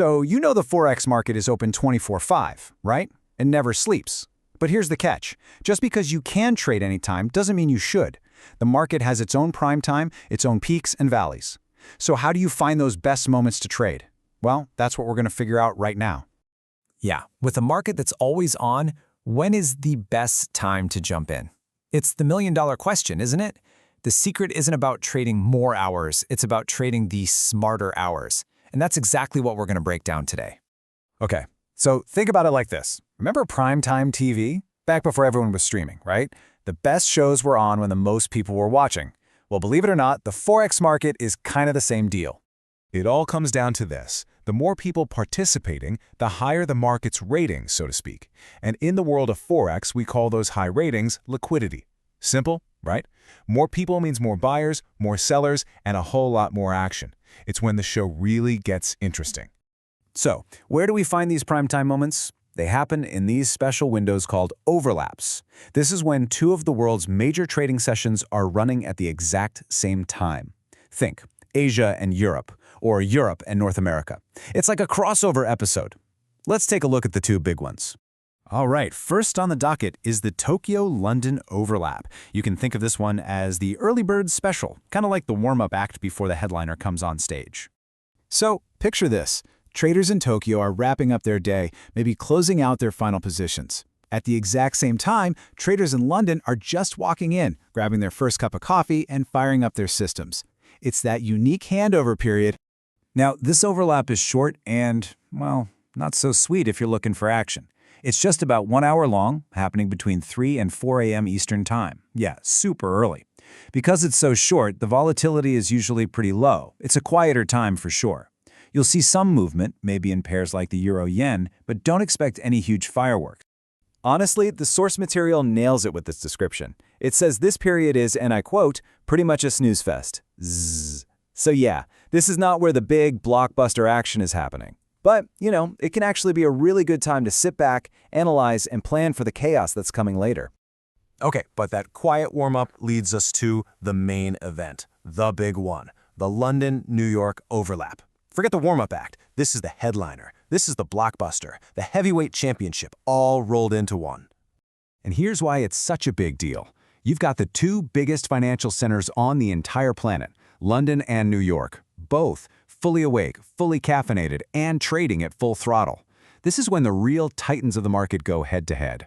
So you know the Forex market is open 24/5, right? And never sleeps. But here's the catch. Just because you can trade anytime doesn't mean you should. The market has its own prime time, its own peaks and valleys. So how do you find those best moments to trade? Well, that's what we're going to figure out right now. Yeah, with a market that's always on, when is the best time to jump in? It's the million-dollar question, isn't it? The secret isn't about trading more hours, it's about trading the smarter hours. And that's exactly what we're going to break down today. Okay, so think about it like this. Remember primetime TV? Back before everyone was streaming, right? The best shows were on when the most people were watching. Well, believe it or not, the Forex market is kind of the same deal. It all comes down to this. The more people participating, the higher the market's ratings, so to speak. And in the world of Forex, we call those high ratings liquidity. Simple, right? More people means more buyers, more sellers, and a whole lot more action. It's when the show really gets interesting. So, where do we find these primetime moments? They happen in these special windows called overlaps. This is when two of the world's major trading sessions are running at the exact same time. Think Asia and Europe, or Europe and North America. It's like a crossover episode. Let's take a look at the two big ones. All right, first on the docket is the Tokyo-London overlap. You can think of this one as the early bird special, kind of like the warm-up act before the headliner comes on stage. So, picture this. Traders in Tokyo are wrapping up their day, maybe closing out their final positions. At the exact same time, traders in London are just walking in, grabbing their first cup of coffee and firing up their systems. It's that unique handover period. Now, this overlap is short and, well, not so sweet if you're looking for action. It's just about 1 hour long, happening between 3 and 4 a.m. Eastern Time. Yeah, super early. Because it's so short, the volatility is usually pretty low. It's a quieter time for sure. You'll see some movement, maybe in pairs like the euro-yen, but don't expect any huge fireworks. Honestly, the source material nails it with this description. It says this period is, and I quote, pretty much a snooze fest. Zzz. So yeah, this is not where the big blockbuster action is happening. But, you know, it can actually be a really good time to sit back, analyze, and plan for the chaos that's coming later. Okay, but that quiet warm-up leads us to the main event, the big one, the London-New York overlap. Forget the warm-up act. This is the headliner. This is the blockbuster, the heavyweight championship, all rolled into one. And here's why it's such a big deal. You've got the two biggest financial centers on the entire planet, London and New York, both fully awake, fully caffeinated, and trading at full throttle. This is when the real titans of the market go head-to-head.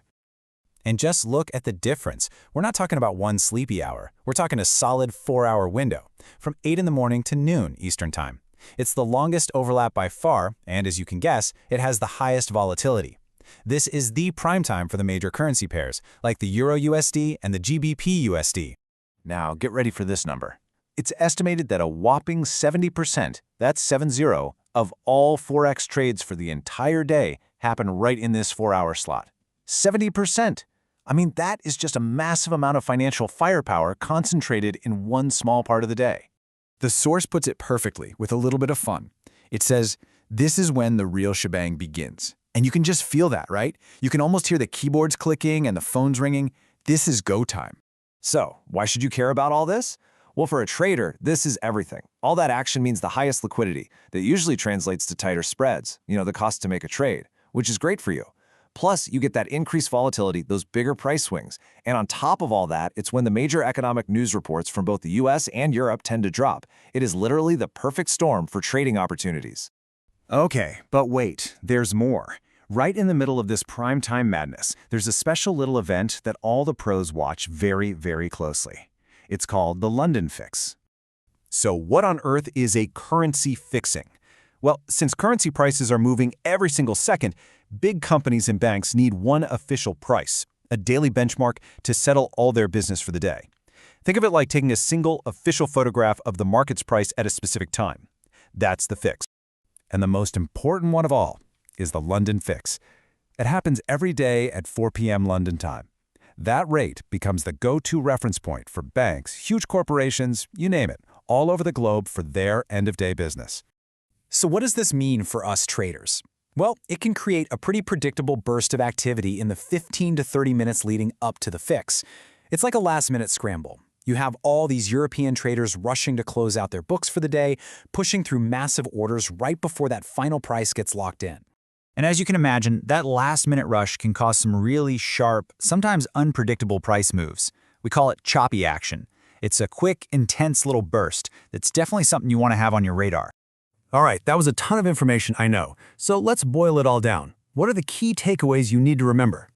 And just look at the difference. We're not talking about one sleepy hour. We're talking a solid 4-hour window, from 8 in the morning to noon Eastern Time. It's the longest overlap by far, and as you can guess, it has the highest volatility. This is the prime time for the major currency pairs, like the Euro-USD and the GBP-USD. Now, get ready for this number. It's estimated that a whopping 70%, that's 70, of all Forex trades for the entire day happen right in this 4-hour slot. 70%! I mean, that is just a massive amount of financial firepower concentrated in one small part of the day. The source puts it perfectly with a little bit of fun. It says, this is when the real shebang begins. And you can just feel that, right? You can almost hear the keyboards clicking and the phones ringing. This is go time. So, why should you care about all this? Well, for a trader, this is everything. All that action means the highest liquidity. That usually translates to tighter spreads, the cost to make a trade, which is great for you. Plus, you get that increased volatility, those bigger price swings. And on top of all that, it's when the major economic news reports from both the US and Europe tend to drop. It is literally the perfect storm for trading opportunities. Okay, but wait, there's more. Right in the middle of this primetime madness, there's a special little event that all the pros watch very, very closely. It's called the London Fix. So what on earth is a currency fixing? Well, since currency prices are moving every single second, big companies and banks need one official price, a daily benchmark to settle all their business for the day. Think of it like taking a single official photograph of the market's price at a specific time. That's the fix. And the most important one of all is the London Fix. It happens every day at 4 p.m. London time. That rate becomes the go-to reference point for banks, huge corporations, you name it, all over the globe for their end-of-day business. So what does this mean for us traders? Well, it can create a pretty predictable burst of activity in the 15 to 30 minutes leading up to the fix. It's like a last-minute scramble. You have all these European traders rushing to close out their books for the day, pushing through massive orders right before that final price gets locked in. And as you can imagine, that last-minute rush can cause some really sharp, sometimes unpredictable price moves. We call it choppy action. It's a quick, intense little burst that's definitely something you want to have on your radar. All right, that was a ton of information, I know. So let's boil it all down. What are the key takeaways you need to remember?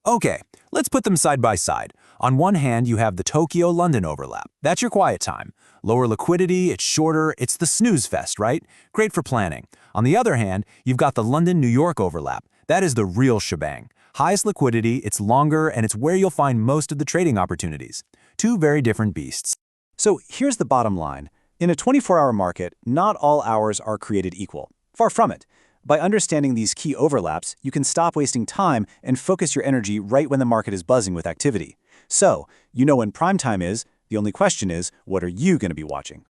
Okay, let's put them side by side. On one hand, you have the Tokyo-London overlap. That's your quiet time. Lower liquidity, it's shorter, it's the snooze fest, right? Great for planning. On the other hand, you've got the London-New York overlap. That is the real shebang. Highest liquidity, it's longer, and it's where you'll find most of the trading opportunities. Two very different beasts. So here's the bottom line. In a 24-hour market, not all hours are created equal. Far from it. By understanding these key overlaps, you can stop wasting time and focus your energy right when the market is buzzing with activity. So, you know when prime time is, the only question is, what are you going to be watching?